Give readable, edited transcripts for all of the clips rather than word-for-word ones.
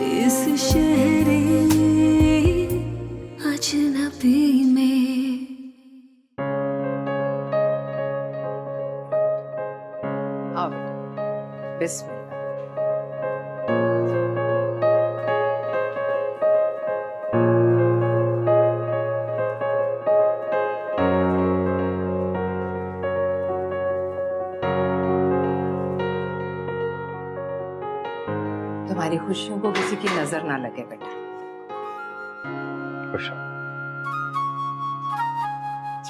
इस शहरे अजनबी में। आओ बिस्मिल्लाह। तुम्हारी खुशियों को किसी की नजर ना लगे बेटा। खुश हो।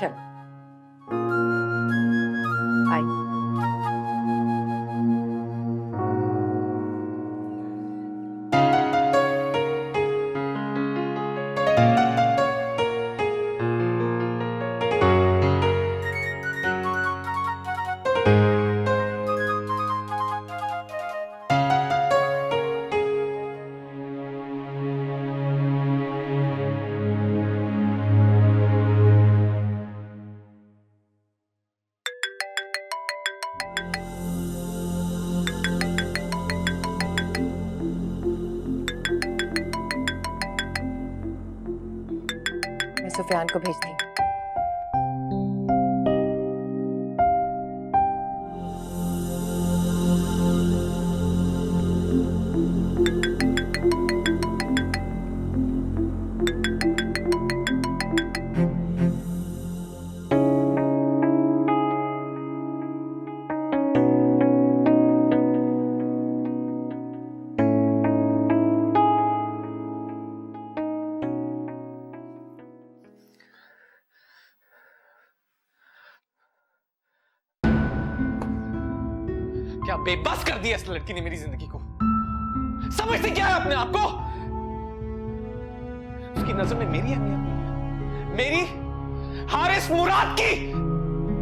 चलो आई। मैं सुफियान को भेजती हूँ। क्या बेबस कर दिया इस लड़की ने मेरी जिंदगी को। समझते क्या है अपने आप को? उसकी नजर में मेरी अहमियत नहीं है, मेरी हारिस मुराद की।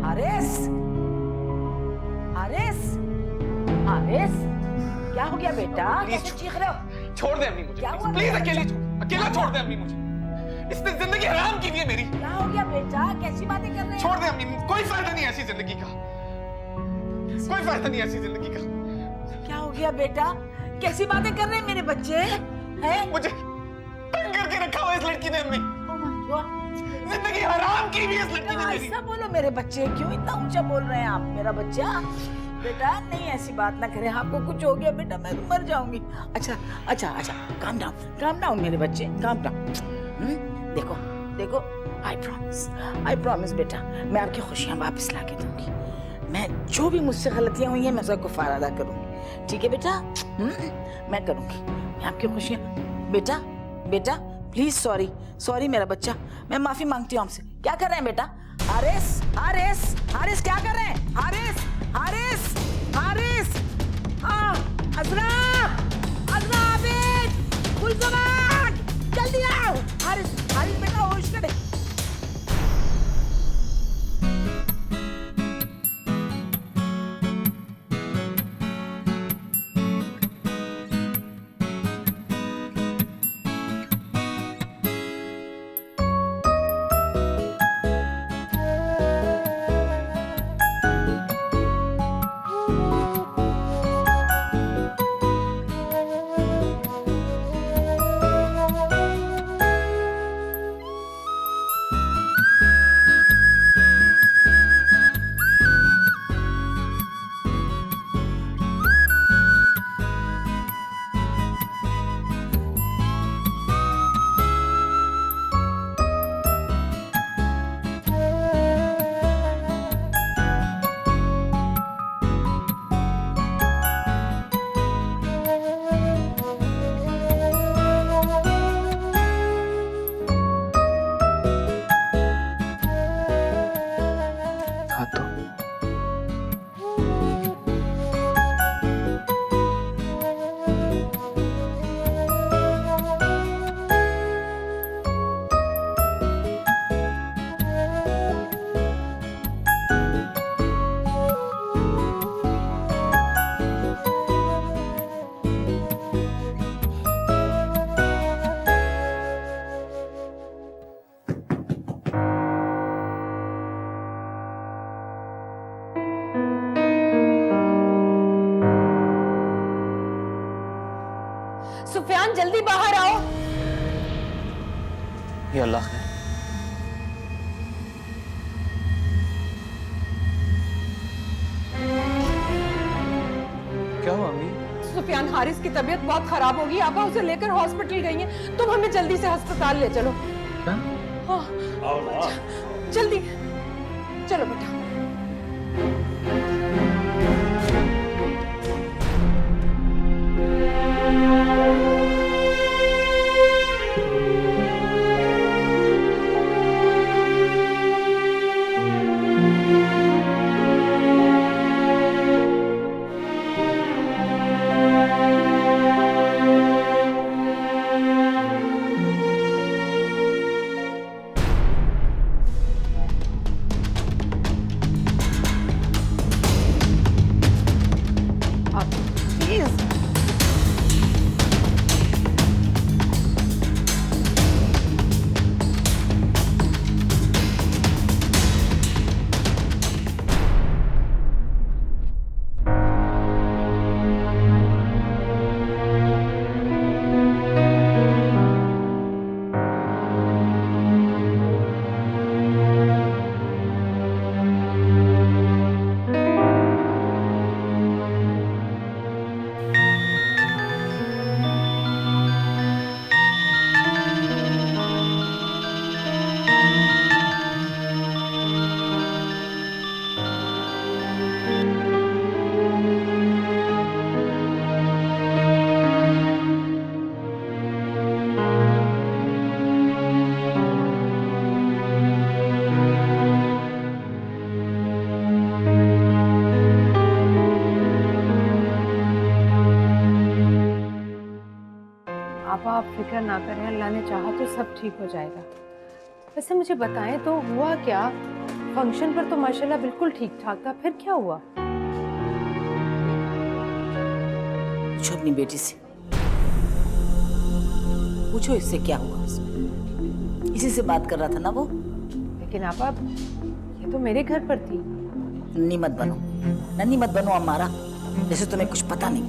हारिस, हारिस, हारिस, क्या हो गया बेटा? कैसे चीख रहे हो? छोड़ दे अम्मी मुझे, प्लीज अकेला छोड़ दे अम्मी मुझे। इसने जिंदगी हराम की है मेरी। क्या हो गया बेटा? कैसी बातें कर रहे हैं? छोड़ दे अम्मी, कोई फायदा नहीं ऐसी जिंदगी का, कोई फायदा नहीं ऐसी जिंदगी का। क्या हो गया बेटा? कैसी बातें कर रहे हैं मेरे बच्चे? हैं? मुझे तंग करके रखा हुआ इस लड़की ने अम्मी। जिंदगी हराम की भी इस लड़की ने मेरी। ऐसा बोलो मेरे बच्चे, क्यों इतना ऊंचा बोल रहे हैं आप? मेरा बच्चा बेटा, नहीं ऐसी बात ना करें। आपको कुछ हो गया बेटा, मैं मर जाऊंगी। अच्छा अच्छा अच्छा, काम डाउन मेरे बच्चे, काम डाउन। देखो देखो, आई प्रॉमिस बेटा, मैं आपकी खुशियां वापस ला के दूंगी। मैं जो भी मुझसे गलतियां हुई हैं मैं सबको गुफ़ार अदा करूंगी। ठीक है बेटा? मैं करूंगी। मैं आपकी खुशियां बेटा, बेटा प्लीज सॉरी मेरा बच्चा, मैं माफी मांगती हूँ आपसे। क्या कर रहे हैं बेटा? हारिस, हारिस, हारिस क्या कर रहे हैं? हारिस, हारिस, हारिस, अज़रा, अज़रा, आबिद, गुलज़मान, जल्दी आओ। हारिस, हारिस बेटा होश करे। सुफियान जल्दी बाहर आओ। ये अल्लाह है। क्या हुआ अम्मी? सुफियान हारिस की तबीयत बहुत खराब होगी, आपा उसे लेकर हॉस्पिटल गई हैं। तुम हमें जल्दी से अस्पताल ले चलो। क्या? हाँ जल्दी चलो बेटा। आप फिक्र ना करें, अल्लाह ने चाहा तो सब ठीक हो जाएगा। वैसे मुझे बताएं तो हुआ क्या? फंक्शन पर तो माशाल्लाह बिल्कुल ठीक ठाक था, फिर क्या हुआ? पूछो अपनी बेटी से, पूछो इससे क्या हुआ। इसी से बात कर रहा था ना वो। लेकिन आपा ये तो मेरे घर पर थी। नन्ही मत बनो, नन्ही मत बनो हमारा, जैसे तुम्हें कुछ पता नहीं।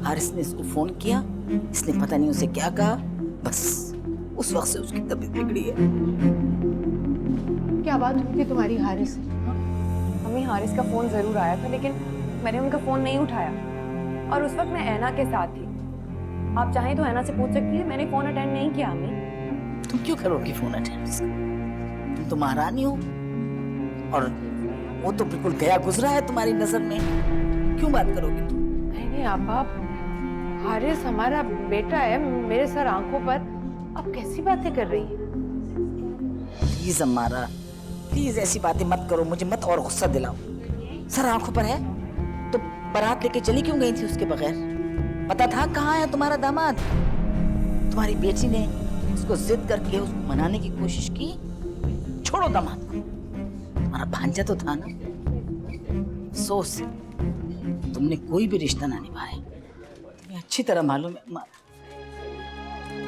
हारिस ने इसको फोन किया, इसने पता नहीं उसे क्या कहा, बस उस वक्त से उसकी तबीयत बिगड़ी है। क्या बात हुई थी तुम्हारी हारिस से? हमें हारिस का फोन जरूर आया था, लेकिन मैंने उनका फोन नहीं उठाया और उस वक्त मैं ऐना के साथ थी। आप चाहें तो ऐना से पूछ सकती है, मैंने फोन अटेंड नहीं किया। अम्मी तुम क्यों करोगी फोन अटेंड? तुम तो महारानी हो और वो तो बिल्कुल गया गुजरा है तुम्हारी नजर में, क्यों बात करोगी तुम? नहीं आपा, हारिस हमारा बेटा है, मेरे सर आंखों पर। अब कैसी बातें कर रही है? प्लीज अम्मारा, प्लीज ऐसी बातें मत करो, मुझे मत और गुस्सा दिलाओ। सर आंखों पर है तो बारात लेके चली क्यों गई थी उसके बगैर? पता था कहाँ है तुम्हारा दामाद? तुम्हारी बेटी ने उसको जिद करके उसको मनाने की कोशिश की। छोड़ो दामाद को, तुम्हारा भांजा तो था ना। अफसोस तुमने कोई भी रिश्ता ना निभाया। तुम्हें अच्छी तरह मालूम है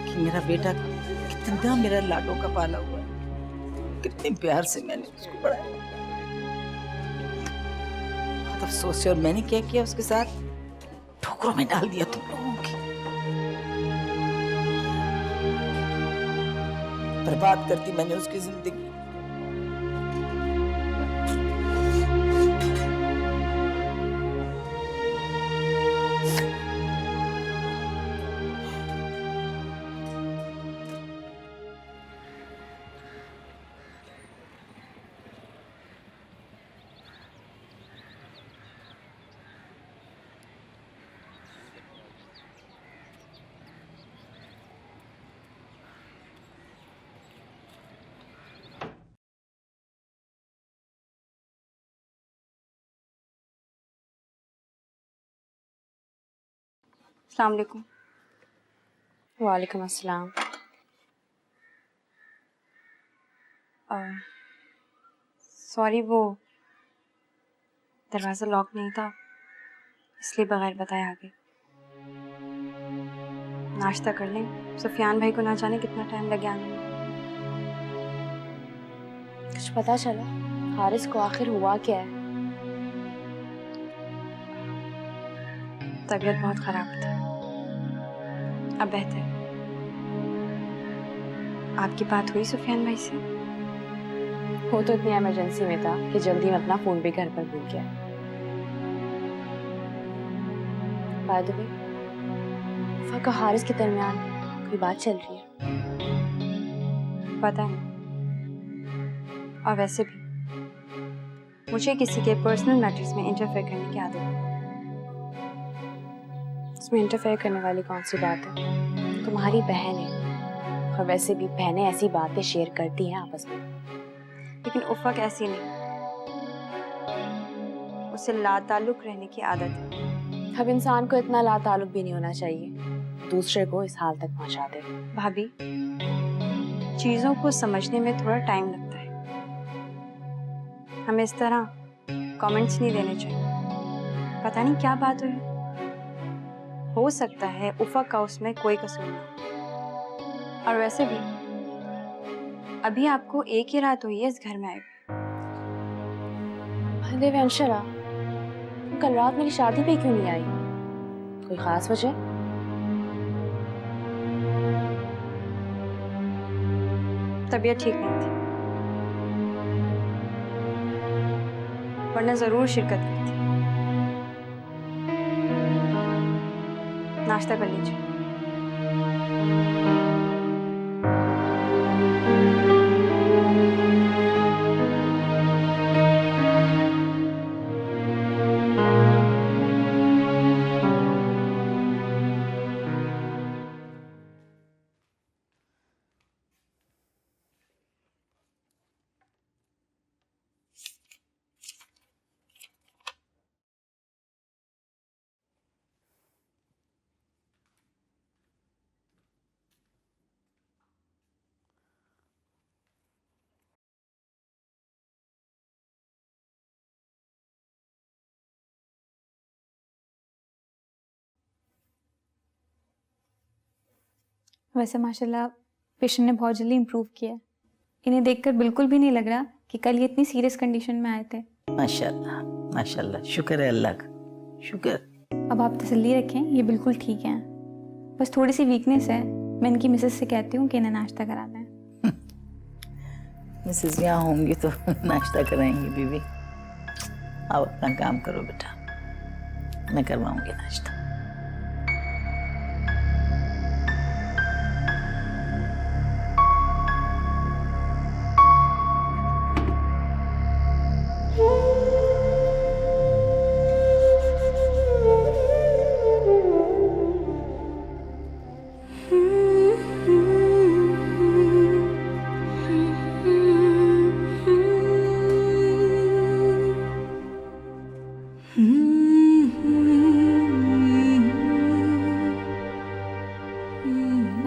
कि मेरा बेटा कितना मेरा लाडों का पाला हुआ है, कितने प्यार से मैंने उसको पढ़ाया। बहुत अफसोस है, और मैंने क्या किया उसके साथ? ठोकरों में डाल दिया तुम लोगों की। बर्बाद करती मैंने उसकी जिंदगी। अस्सलाम वालेकुम। वालेकुम अस्सलाम। सॉरी, वो दरवाज़ा लॉक नहीं था, इसलिए बगैर बताए आ गई। नाश्ता कर लें, सुफियान भाई को ना जाने कितना टाइम लगे आने में। कुछ पता चला हारिस को आखिर हुआ क्या है? तबीयत बहुत खराब थी। अब बेहतर। आपकी बात हुई सुफियान भाई से? वो तो इतनी इमरजेंसी में था कि जल्दी में अपना फोन भी घर पर भूल गया। बाय द वे, फक और हारिस के दरमियान कोई बात चल रही है? पता नहीं। और वैसे भी मुझे किसी के पर्सनल मैटर्स में इंटरफेयर करने की आदत है। इसमें इंटरफेयर करने वाली कौन सी बात है? तुम्हारी बहन है, और वैसे भी बहनें ऐसी बातें शेयर करती हैं आपस में, लेकिन उफ़क ऐसी नहीं। उसे लाताल्लुक रहने की आदत है। अब इंसान को इतना लाताल्लुक भी नहीं होना चाहिए, दूसरे को इस हाल तक पहुंचा दे। भाभी, चीज़ों को समझने में थोड़ा टाइम लगता है। हमें इस तरह कमेंट्स नहीं देने चाहिए। पता नहीं क्या बात हुई, हो सकता है उफ़क का उसमें कोई कसूर ना। और वैसे भी अभी आपको एक ही रात हुई है इस घर में आए। देवांशरा, कल रात मेरी शादी पे क्यों नहीं आई? कोई खास वजह? तबीयत ठीक नहीं थी, वरना जरूर शिरकत करती। नाश्ता कर लीजिए। वैसे माशाल्लाह पेशेंट ने बहुत जल्दी इम्प्रूव किया है। इन्हें देखकर बिल्कुल भी नहीं लग रहा कि कल ये इतनी सीरियस कंडीशन में आए थे। माशाल्लाह माशाल्लाह, शुक्र है अल्लाह का, शुक्र। अब आप तसल्ली रखें, ये बिल्कुल ठीक हैं। बस थोड़ी सी वीकनेस है। मैं इनकी मिसेस से कहती हूँ कि इन्हें नाश्ता करा दें। मिसेस यहाँ होंगी तो नाश्ता कराएंगी बीवी। आप अपना काम करो बेटा, मैं करवाऊंगी नाश्ता।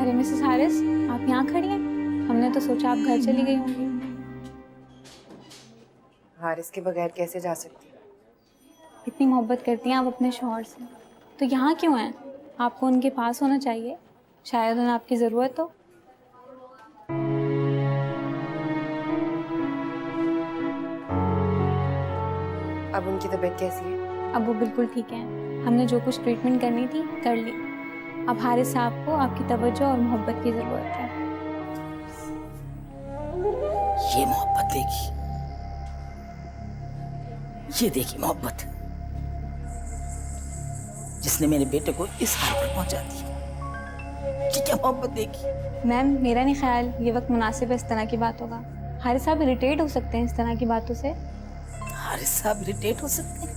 अरे मिसेस हारिस, आप यहाँ खड़ी हैं? हमने तो सोचा आप घर चली गई होंगी। हारिस के बगैर कैसे जा सकती? इतनी मोहब्बत करती हैं आप अपने शौहर से, तो यहाँ क्यों हैं? आपको उनके पास होना चाहिए, शायद उन्हें आपकी ज़रूरत हो। अब उनकी तबीयत कैसी है? अब वो बिल्कुल ठीक हैं। हमने जो कुछ ट्रीटमेंट करनी थी कर ली। अब हारिस साहब को आपकी तवज्जो और मोहब्बत की ज़रूरत है। ये मोहब्बत देखी, ये देखी मोहब्बत जिसने मेरे बेटे को इस हाल पर पहुंचा दिया। ये क्या मोहब्बत देखी। मैम, मेरा नहीं ख्याल ये वक्त मुनासिब है इस तरह की बातों का। हारिस साहब इरिटेट हो सकते हैं इस तरह की बातों से। हारिस साहब इरिटेट हो सकते हैं?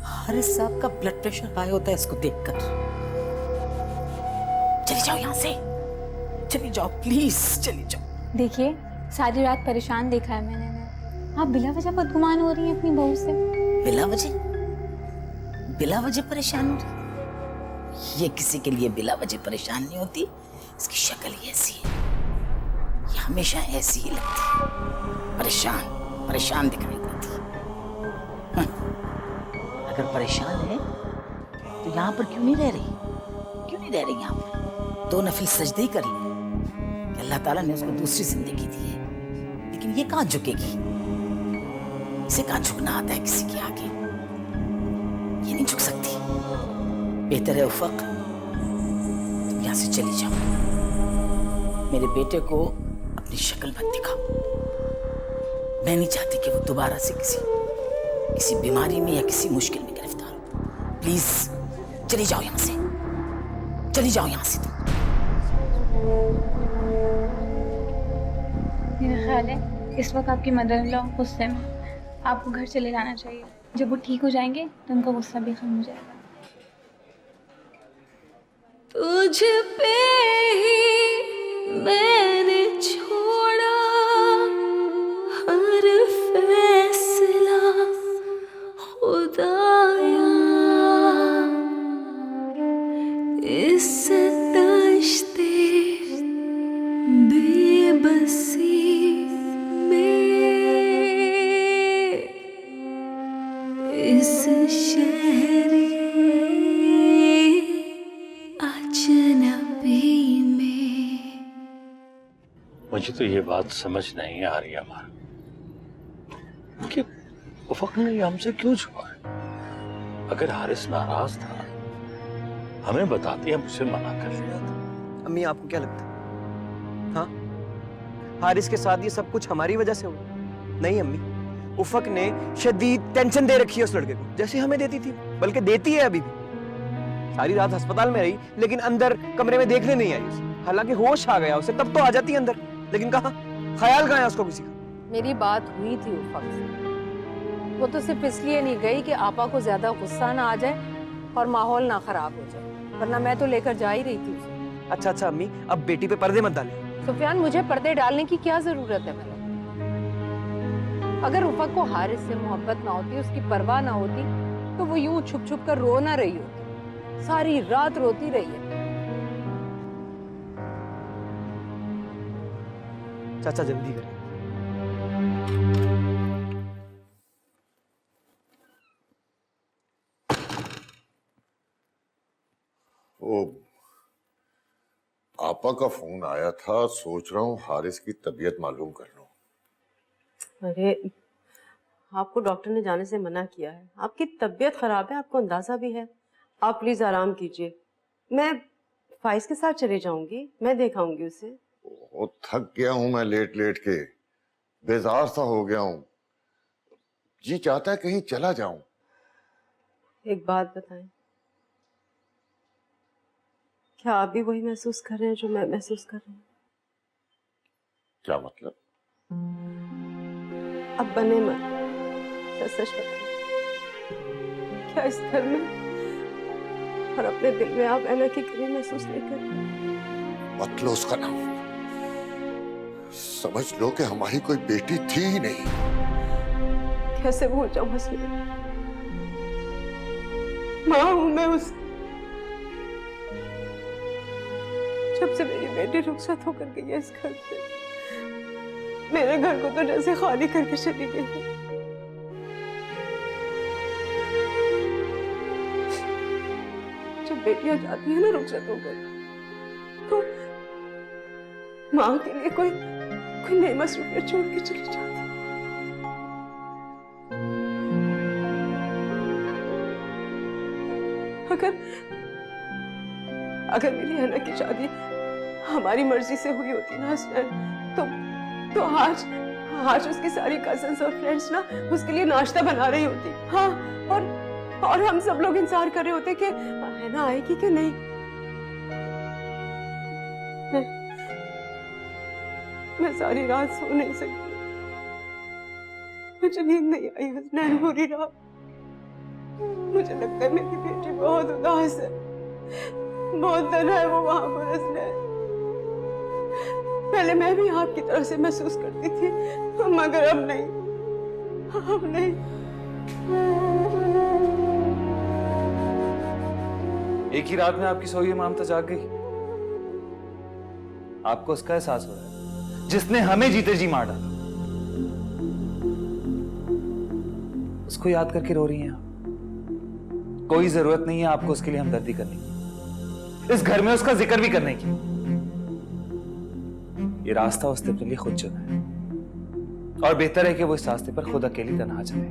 हारिस साहब का ब्लड प्रेशर हाई होता है इसको देखकर। चली जाओ यहाँ से, चली जाओ प्लीज, चली जाओ। देखिए, सारी रात परेशान देखा है मैंने। आप बिला वजह बदगुमान हो रही हैं अपनी बहू से। बिला वजह परेशान हो रही? ये किसी के लिए बिला वजह परेशान नहीं होती। इसकी शक्ल ही ऐसी है, ये हमेशा ऐसी ही लगती है, परेशान दिखाई देती है। अगर परेशान है तो यहाँ पर क्यों नहीं रह रही यहाँ पर? 2 नफिल सजदे ही कर ले कि अल्लाह ताला ने उसको दूसरी जिंदगी दी है, लेकिन ये कहाँ झुकेगी? इसे कहाँ झुकना आता है किसी के आगे? ये नहीं झुक सकती। बेहतर है उफ़क यहाँ से चली जाओ। मेरे बेटे को अपनी शक्ल मत दिखाओ। मैं नहीं चाहती कि वो दोबारा से किसी बीमारी में या किसी मुश्किल में गिरफ्तार हो। प्लीज चली जाओ यहाँ से, चली जाओ यहाँ से तुम। मेरा ख्याल है इस वक्त आपकी मदर इन लॉ गुस्से में, आपको घर चले जाना चाहिए। जब वो ठीक हो जाएंगे तो उनका गुस्सा भी खत्म हो जाएगा। तुझ पे ही मैंने छोड़ा हर फैसला खुदाया, इस तश्ते बेबसी में, इस शहर अजनबी में। मुझे तो ये बात समझ नहीं आ रही अमर कि उफक ने ये हमसे क्यों छुपा है। अगर हारिस नाराज था हमें बताती, हम उसे मना कर लिया था। अम्मी आपको क्या लगता है, हाँ हारिस के साथ ये सब कुछ हमारी वजह से हुआ? नहीं अम्मी, उफक ने शदीद टेंशन दे रखी है उस लड़के को, जैसे हमें देती थी, बल्कि देती है अभी भी। सारी रात अस्पताल में रही लेकिन अंदर कमरे में देखने नहीं आई उसे। हालांकि होश आ गया उसे तब तो आ जाती अंदर, लेकिन कहाँ, ख्याल कहाँ है उसको किसी का। मेरी बात हुई थी उफक से, वो तो सिर्फ इसलिए नहीं गई कि आपा को ज्यादा गुस्सा ना आ जाए और माहौल ना खराब हो जाए, वरना मैं तो लेकर जा ही रही थी उसे। अच्छा अम्मी, अब बेटी पे पर्दे मत डालें। सुफियान, मुझे पर्दे डालने की क्या जरूरत है? मैंने अगर उफक को हारिस से मोहब्बत ना होती, उसकी परवाह ना होती, तो वो यूं छुप छुप कर रो ना रही होती, सारी रात रोती रही है। चाचा जल्दी करें। ओ, आपा का फोन आया था, सोच रहा हूँ हारिस की तबीयत मालूम कर लूं। अरे आपको डॉक्टर ने जाने से मना किया है, आपकी तबीयत खराब है, आपको अंदाजा भी है। आप प्लीज आराम कीजिए, मैं फाइज के साथ चले जाऊंगी, मैं दिखाऊंगी उसे। ओ, थक गया हूं मैं लेट लेट के, बेजार सा हो गया हूं, जी चाहता है कहीं चला जाऊं। एक बात बताएं, क्या आप भी वही महसूस कर रहे हैं जो मैं महसूस कर रही हूँ? क्या मतलब? अब बने मत, सच सच बताएं, क्या इस घर में और अपने दिल में आप ऐना की कमी महसूस नहीं कर? मत लो उसका नाम, समझ लो कि हमारी कोई बेटी थी ही नहीं। कैसे भूल जाऊं हसनैन, माँ हूं मैं उसकी। जब से मेरी बेटी रुखसत होकर गई है इस घर से, मेरे घर को तो जैसे खाली करके चली गई है। जब बेटियां जाती है ना रुखसत होकर, तो माँ के लिए कोई नई मसरूफियत छोड़ के चली जाती है। अगर मेरी हना की शादी हमारी मर्जी से हुई होती ना हसनैन, तो आज उसकी सारी कजन्स और फ्रेंड्स ना उसके लिए नाश्ता बना रही होती। हाँ, और हम सब लोग इंतजार कर रहे होते कि हना आएगी कि नहीं। मैं सारी रात सो नहीं सकती, मुझे नींद नहीं आई हसनैन पूरी रात। मुझे लगता है मेरी बेटी बहुत उदास है, बहुत तन्हा है वो वहां पर हसनैन। पहले मैं भी आपकी तरह से महसूस करती थी, मगर अब नहीं, अब नहीं। एक ही रात में आपकी सोई हुई ममता जाग गई। आपको उसका एहसास हो रहा है जिसने हमें जीते जी मार डाला, उसको याद करके रो रही हैं आप। कोई जरूरत नहीं है आपको उसके लिए हमदर्दी करने की, इस घर में उसका जिक्र भी करने की। ये रास्ता उसने अपने लिए खुद चुना है और बेहतर है कि वो इस रास्ते पर खुद अकेली तन्हा चले।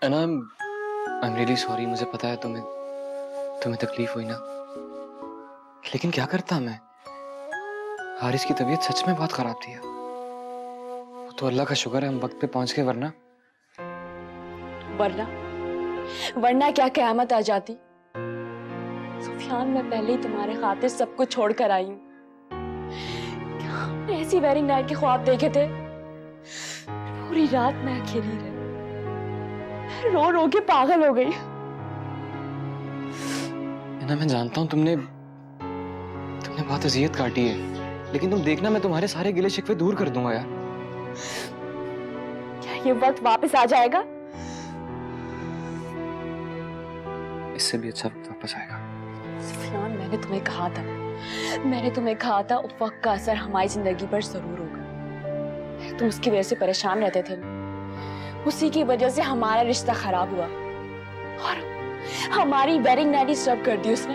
एना, आई एम रियली सॉरी। मुझे पता है तुम्हें तकलीफ हुई ना, लेकिन क्या करता मैं। हारिस की तबीयत सच में बहुत खराब थी। वो तो अल्लाह का शुक्र है हम वक्त पे पहुंच गए, वरना वरना क्या कयामत आ जाती। सुफियान, मैं पहले ही तुम्हारे खातिर सब कुछ छोड़ कर आई हूँ। ऐसी वेडिंग नाइट के ख्वाब देखे थे, पूरी रात मैं अकेली रही, रो रो के पागल हो गई। ना मैं जानता हूँ तुमने बहुत अजियत काटी है, लेकिन तुम देखना मैं तुम्हारे सारे गिले शिकवे दूर कर दूंगा यार। क्या ये वक्त वापस आ जाएगा? इससे भी अच्छा वक्त वापस आएगा। सुफियान, मैंने तुम्हें कहा था उफ़क़ का असर हमारी जिंदगी पर जरूर होगा। तुम उसकी वजह से परेशान रहते थे, उसी की वजह से हमारा रिश्ता खराब हुआ और हमारी वेडिंग नाइट डिस्टर्ब कर दी उसने।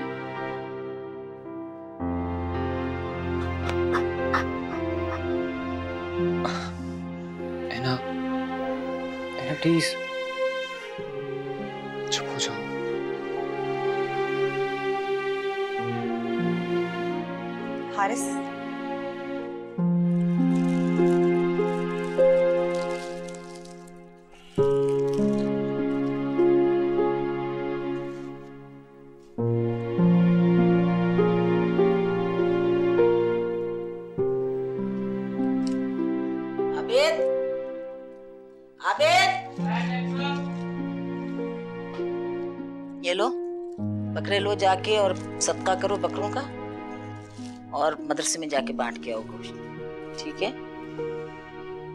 एना प्लीज चुप हो जाओ। हारिस, आबिद, आबिद, ये लो बकरे लो जाके और सदका करो बकरों का, और मदरसे में जाके बांट के आओ गोश्त, ठीक है?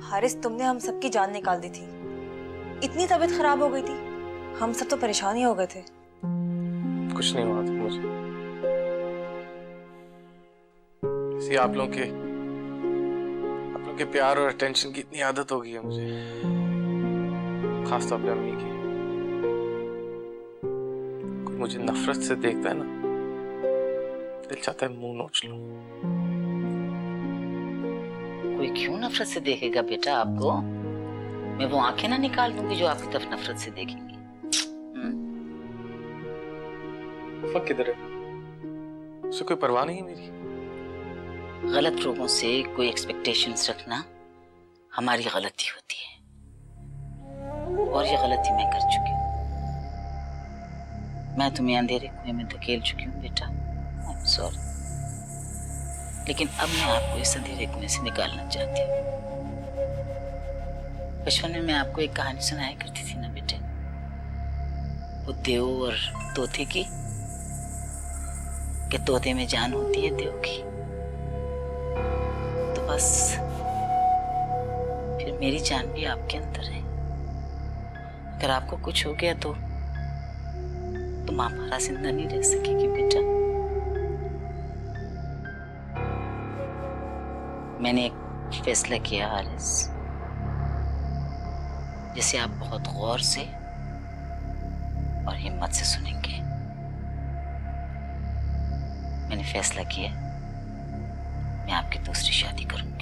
हारिस, तुमने हम सबकी जान निकाल दी थी। इतनी तबीयत खराब हो गई थी, हम सब तो परेशान ही हो गए थे। कुछ नहीं हुआ था मुझे, इसी आप लोगों के प्यार और अटेंशन की इतनी आदत हो गई है मुझे, खासतौर पे अम्मी की। कोई मुझे नफरत से देखता है ना, दिल चाहता है मुंह नोच लूं। कोई क्यों नफरत से देखेगा बेटा आपको? मैं वो आंखें ना निकाल दूंगी जो आपकी तरफ नफरत से देखेंगी। फक किधर है? उसे कोई परवाह नहीं है मेरी। गलत लोगों से कोई एक्सपेक्टेशंस रखना हमारी गलती होती है, और ये गलती मैं कर चुकी हूँ। मैं तुम्हें अंधेरे कुएं में धकेल चुकी हूँ बेटा, आई एम सॉरी। लेकिन अब मैं आपको इस अंधेरे कुएं से निकालना चाहती हूँ। बचपन में मैं आपको एक कहानी सुनाया करती थी ना बेटे, वो देव और तोते की, कि तोते में जान होती है देव की। तो बस फिर मेरी जान भी आपके अंदर है। अगर आपको कुछ हो गया तो माँ हमारा जिंदा नहीं रह सकेगी बेटा। मैंने एक फैसला किया हारिस, जिसे आप बहुत गौर से और हिम्मत से सुनेंगे। मैंने फैसला किया, मैं आपकी दूसरी शादी करूंगी।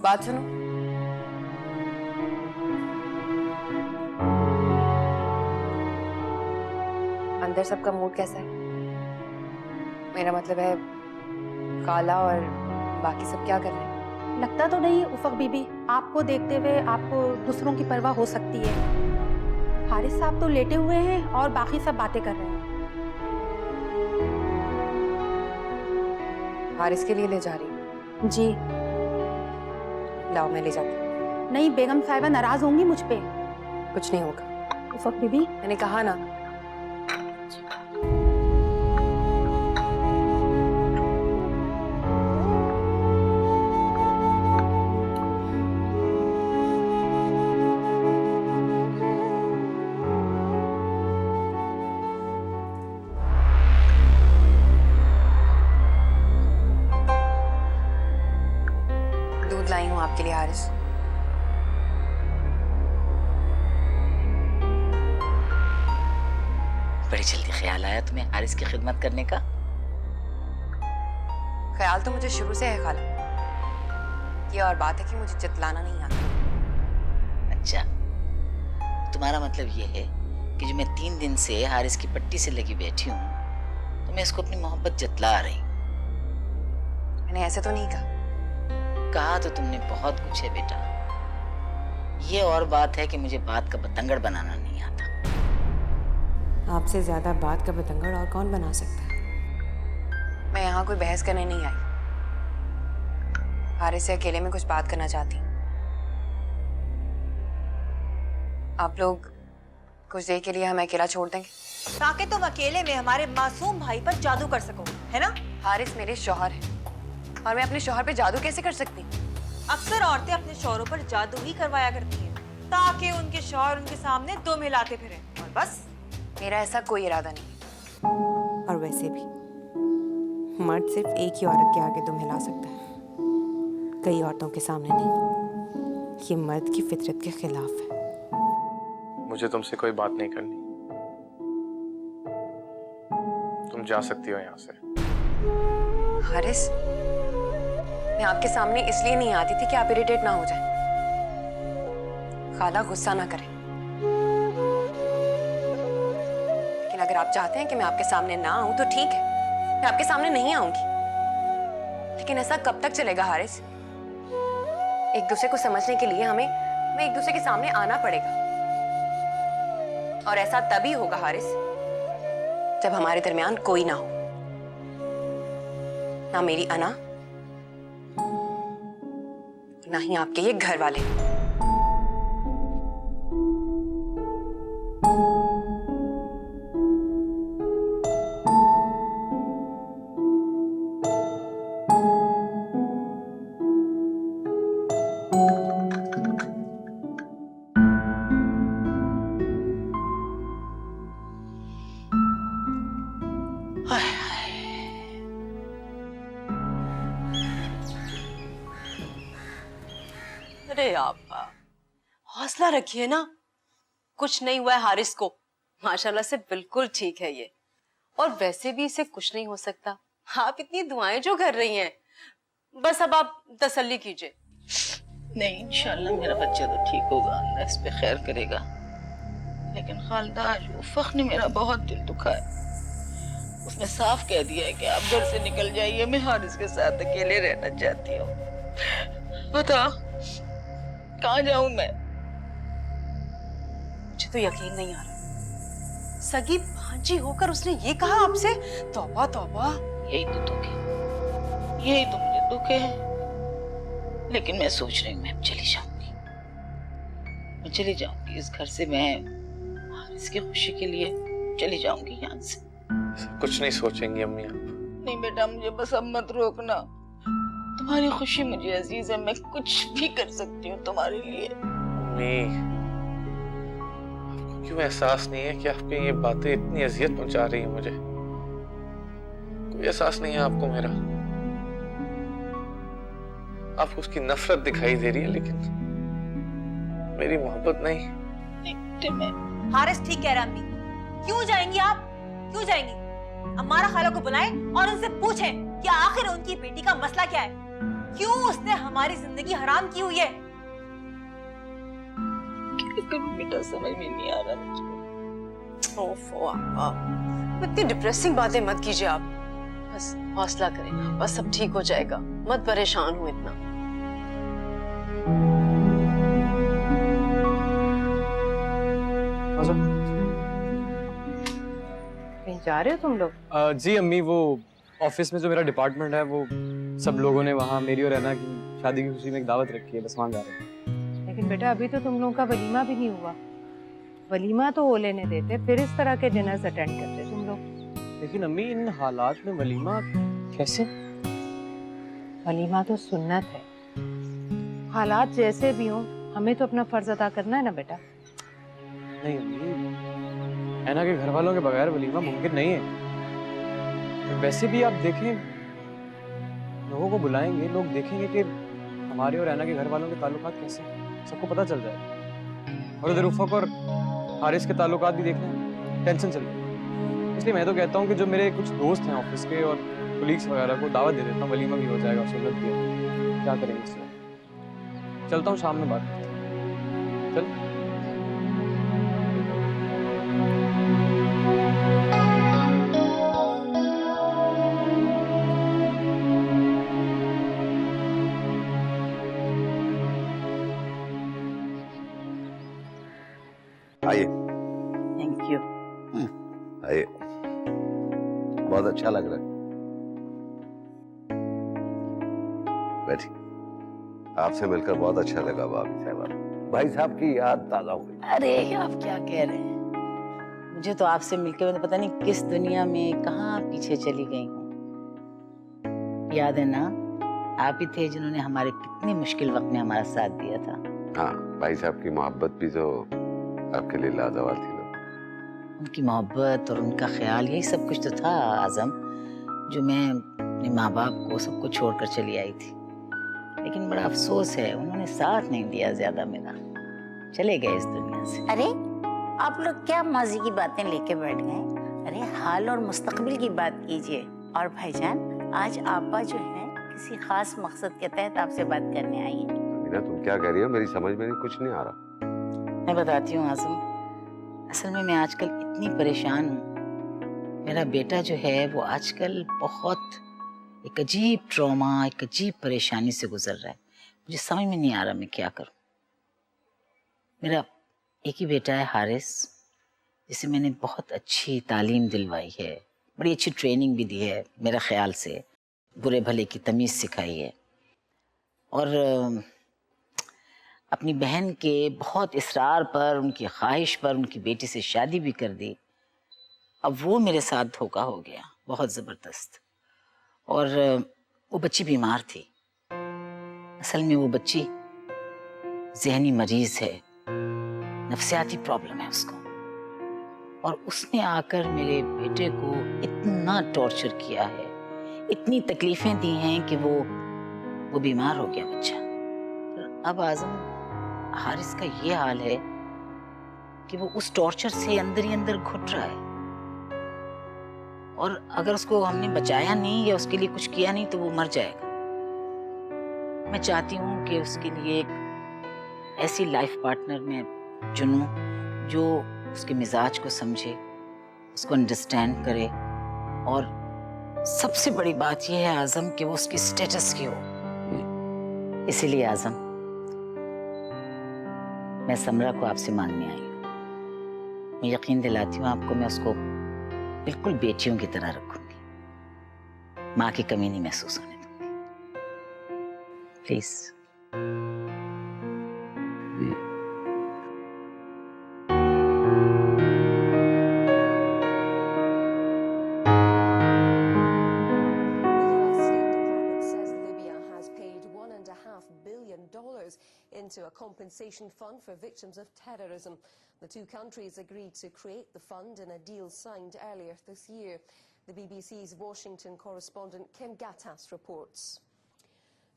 बात सुनो, अंदर सबका मूड कैसा है? मेरा मतलब है काला और बाकी सब क्या कर रहे हैं? लगता तो नहीं उफक बीबी, आपको देखते हुए आपको दूसरों की परवाह हो सकती है। हारिस साहब तो लेटे हुए हैं और बाकी सब बातें कर रहे हैं। हारिस के लिए ले जा रही हूँ। जी लाओ, मैं ले जाती हूँ। नहीं, बेगम साहिबा नाराज होंगी मुझ पे। कुछ नहीं होगा उफक बीबी, मैंने कहा ना। के लिए हारिस। बड़ी जल्दी ख्याल आया तुम्हें हारिस की खिदमत करने का? ख्याल तो मुझे शुरू से है खाला, ये और बात है कि मुझे जतलाना नहीं आता। अच्छा, तुम्हारा मतलब ये है कि जो मैं 3 दिन से हारिस की पट्टी से लगी बैठी हूँ तो मैं इसको अपनी मोहब्बत जतला रही हूँ। मैंने ऐसे तो नहीं कहा तो तुमने बहुत कुछ है बेटा। ये और बात है कि मुझे बात का बतंगड़ बनाना नहीं आता। आपसे ज्यादा बात का बतंगड़ और कौन बना सकता है? मैं यहाँ कोई बहस करने नहीं आई, हारिस से अकेले में कुछ बात करना चाहती हूँ। आप लोग कुछ देर के लिए हमें अकेला छोड़ देंगे ताकि तुम अकेले में हमारे मासूम भाई पर जादू कर सको, है ना? हारिस मेरे शौहर है और मैं अपने शौहर पे जादू कैसे कर सकती? अक्सर औरतें अपने शौहरों पर जादू ही करवाया करती हैं ताकि उनके शौहर उनके सामने दुम हिलाते फिरें, और बस। मेरा ऐसा कोई इरादा नहीं। और वैसे भी मर्द सिर्फ एक ही औरत के आगे दुम हिला सकता है, कई औरतों के सामने नहीं। ये मर्द की फितरत के खिलाफ है। मुझे तुमसे कोई बात नहीं करनी, तुम जा सकती हो यहाँ से। हारिस, मैं आपके सामने इसलिए नहीं आती थी कि आप इरिटेट ना हो जाएं। खाला गुस्सा ना करें, लेकिन अगर आप चाहते हैं कि मैं आपके सामने ना आऊं तो ठीक है, मैं आपके सामने नहीं आऊंगी। लेकिन ऐसा कब तक चलेगा हारिस? एक दूसरे को समझने के लिए हमें एक दूसरे के सामने आना पड़ेगा, और ऐसा तभी होगा हारिस जब हमारे दरमियान कोई ना हो, ना मेरी अना, ना ही आपके ये घर वाले। अरे आपा, हौसला रखिए ना, कुछ नहीं हुआ है हारिस को, माशाल्लाह से बिल्कुल ठीक है ये। और वैसे भी इसे कुछ नहीं हो सकता, आप इतनी दुआएं जो कर रही हैं, बस अब आप तसल्ली कीजिए। नहीं, इंशाल्लाह मेरा बच्चा तो ठीक होगा, अल्लाह इस पे खैर करेगा। लेकिन खालदा, आज उफक ने मेरा बहुत दिल दुखा है। उसने साफ कह दिया है कि आप घर से निकल जाइए, मैं हारिस के साथ अकेले रहना चाहती हूँ। बता कहाँ जाऊं मैं? मुझे तो यकीन नहीं आ रहा, सगी भांजी होकर उसने ये कहा आपसे? तौबा तौबा। यही तो दुख है, यही तो मुझे दुख है। लेकिन मैं सोच रही हूँ मैं अब चली जाऊंगी, मैं चली जाऊंगी इस घर से। मैं इसकी खुशी के लिए चली जाऊंगी यहाँ से। कुछ नहीं सोचेंगी अम्मी आप? नहीं बेटा, मुझे बस अब मत रोकना। तुम्हारी खुशी मुझे अजीज है, मैं कुछ भी कर सकती हूँ तुम्हारे लिए। अम्मी, आपको क्यों एहसास नहीं है कि आपकी ये बातें इतनी अजियत पहुंचा रही हैं मुझे? कोई एहसास नहीं है आपको मेरा? आपको उसकी नफरत दिखाई दे रही है, लेकिन मेरी मोहब्बत नहीं। हारिस ठीक कह रहा अम्मी, क्यों जाएंगी आप? क्यों जाएंगी? अम्मारा खाला को बुलाएं और उनसे पूछें कि आखिर उनकी बेटी का मसला क्या है, क्यों उसने हमारी जिंदगी हराम की हुई है। बेटा समझ में नहीं आ रहा मुझे। ओफो आप इतनी डिप्रेसिंग बातें मत कीजिए आप, बस हौसला करें, बस सब ठीक हो जाएगा, मत परेशान हो इतना। कहीं जा रहे हो तुम लोग? जी अम्मी, वो ऑफिस में जो मेरा डिपार्टमेंट है, वो सब लोगों ने वहाँ मेरी और रहना की शादी की खुशी में एक दावत रखी है, बस वहाँ जा रहे हैं। लेकिन बेटा अभी तो तुम लोगों का वलीमा भी नहीं हुआ, वलीमा तो वो लेने देते, फिर इस तरह के डिनर्स अटेंड करते तुम लोग। लेकिन अम्मी, इन हालात में वलीमा कैसे? वलीमा तो सुन्नत है, हालात जैसे भी हों हमें तो अपना फर्ज अदा करना है ना बेटा। नहीं अम्मी, ऐना के घर वालों के बगैर वलीमा मुमकिन नहीं है। वैसे भी आप देखें, लोगों को बुलाएंगे, लोग देखेंगे कि हमारे और रैना के घर वालों के ताल्लुकात कैसे हैं, सबको पता चल जाएगा। और उधर उफक और हारिस के ताल्लुकात भी देखना, टेंशन चल रही है। इसलिए मैं तो कहता हूँ कि जो मेरे कुछ दोस्त हैं ऑफिस के और पुलिस वगैरह को दावत दे देता हूँ, वलीमा भी हो जाएगा, सुन्नत भी है। क्या करेंगे इससे? चलता हूँ, शाम में बात करते हैं। चल। आइए। Thank you. आइए, बहुत अच्छा लग रहा है। बैठिए। आपसे मिलकर बहुत अच्छा लगा भाभी साहब। भाई साहब की याद ताजा हो गई। अरे आप क्या कह रहे हैं, मुझे तो आपसे मिलकर मैं पता नहीं किस दुनिया में कहाँ पीछे चली गई हूँ। याद है ना, आप ही थे जिन्होंने हमारे कितने मुश्किल वक्त में हमारा साथ दिया था। हाँ, भाई साहब की मोहब्बत भी तो आपके लिए लाजवाब थी ना। उनकी मोहब्बत और उनका ख्याल, यही सब कुछ तो था आजम, जो मैं अपने माँ बाप को सबको छोड़कर चली आई थी। लेकिन बड़ा अफसोस है, उन्होंने साथ नहीं दिया ज्यादा मेरा, चले गए इस दुनिया से। अरे आप लोग क्या मजे की बातें लेके बैठ गए? अरे हाल और मुस्तकबिल की बात कीजिए। और भाईजान, आज आपा जो है किसी खास मकसद के तहत आपसे बात करने आई है। मीना, तुम क्या कह रही हो? मेरी समझ में नहीं, कुछ नहीं आ रहा। मैं बताती हूँ आजम, असल में मैं आजकल इतनी परेशान हूँ। मेरा बेटा जो है वो आजकल बहुत एक अजीब ट्रॉमा, एक अजीब परेशानी से गुजर रहा है। मुझे समझ में नहीं आ रहा मैं क्या करूँ। मेरा एक ही बेटा है हारिस, जिसे मैंने बहुत अच्छी तालीम दिलवाई है, बड़ी अच्छी ट्रेनिंग भी दी है, मेरा ख्याल से बुरे भले की तमीज़ सिखाई है। और अपनी बहन के बहुत इसरार पर, उनकी ख्वाहिश पर उनकी बेटी से शादी भी कर दी। अब वो मेरे साथ धोखा हो गया, बहुत ज़बरदस्त। और वो बच्ची बीमार थी। असल में वो बच्ची ज़हनी मरीज है, नफ्सियाती प्रॉब्लम है उसको। और उसने आकर मेरे बेटे को इतना टॉर्चर किया है, इतनी तकलीफ़ें दी हैं कि वो बीमार हो गया बच्चा। अब आज़म, हारिस का ये हाल है कि वो उस टॉर्चर से अंदर ही अंदर घुट रहा है। और अगर उसको हमने बचाया नहीं या उसके लिए कुछ किया नहीं तो वो मर जाएगा। मैं चाहती हूँ कि उसके लिए एक ऐसी लाइफ पार्टनर मैं चुनूं जो उसके मिजाज को समझे, उसको अंडरस्टैंड करे। और सबसे बड़ी बात यह है आज़म कि वो उसकी स्टेटस की हो। इसीलिए आज़म, मैं समरा को आपसे मांगने आई हूँ। मैं यकीन दिलाती हूँ आपको, मैं उसको बिल्कुल बेटियों की तरह रखूंगी, माँ की कमी नहीं महसूस होने दूंगी। Please. into a compensation fund for victims of terrorism. The two countries agreed to create the fund in a deal signed earlier this year. The BBC's Washington correspondent Kim Gattas reports.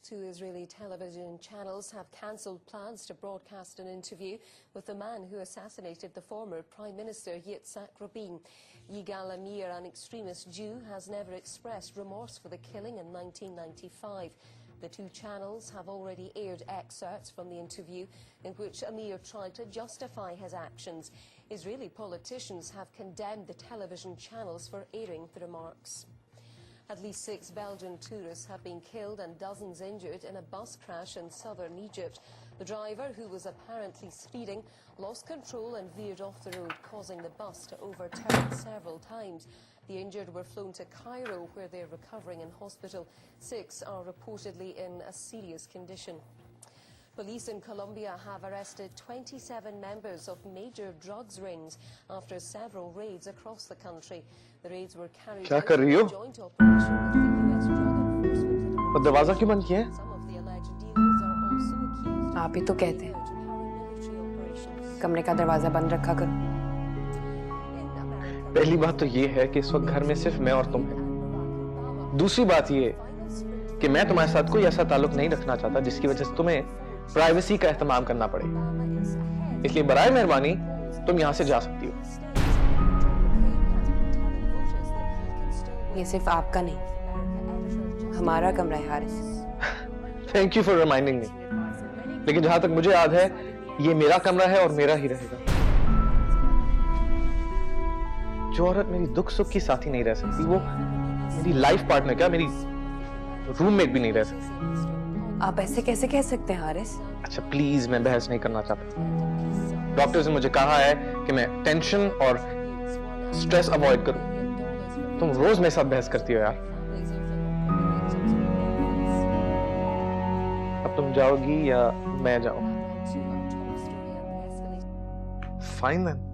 Two Israeli television channels have cancelled plans to broadcast an interview with the man who assassinated the former Prime Minister Yitzhak Rabin. Yigal Amir, an extremist Jew, has never expressed remorse for the killing in 1995. The two channels have already aired excerpts from the interview in which Amir tried to justify his actions. Israeli politicians have condemned the television channels for airing the remarks. At least 6 Belgian tourists have been killed and dozens injured in a bus crash in southern Egypt. The driver, who was apparently speeding, lost control and veered off the road, causing the bus to overturn several times. The injured were flown to Cairo, where they're recovering in hospital. 6 are reportedly in a serious condition. Police in Colombia have arrested 27 members of major drugs rings after several raids across the country. The raids were carried out in a joint operation with the US Drug Enforcement Administration. दरवाजा क्यों बंद किया है? Some of the alleged dealers are also accused आप ही तो कहते हैं paramilitary operations. कमरे का दरवाजा बंद रखा करो। पहली बात तो ये है कि इस वक्त घर में सिर्फ मैं और तुम हैं। दूसरी बात ये कि मैं तुम्हारे साथ कोई ऐसा ताल्लुक नहीं रखना चाहता जिसकी वजह से तुम्हें प्राइवेसी का एहतमाम करना पड़े। इसलिए बराए मेहरबानी तुम यहां से जा सकती हो। ये सिर्फ आपका नहीं, हमारा कमरा है Haris. Thank you for reminding me. लेकिन जहां तक मुझे याद है ये मेरा कमरा है और मेरा ही रहेगा। जो औरत मेरी दुख सुख की साथी नहीं रह सकती वो मेरी लाइफ पार्टनर क्या मेरी रूममेट भी नहीं रह सकती। आप ऐसे कैसे कह सकते हैं हारिस? अच्छा प्लीज, मैं बहस नहीं करना चाहता। डॉक्टर्स ने मुझे कहा है कि मैं टेंशन और स्ट्रेस अवॉइड करूं। तुम रोज मेरे साथ बहस करती हो यार। अब तुम जाओगी या मैं जाऊं? Fine then.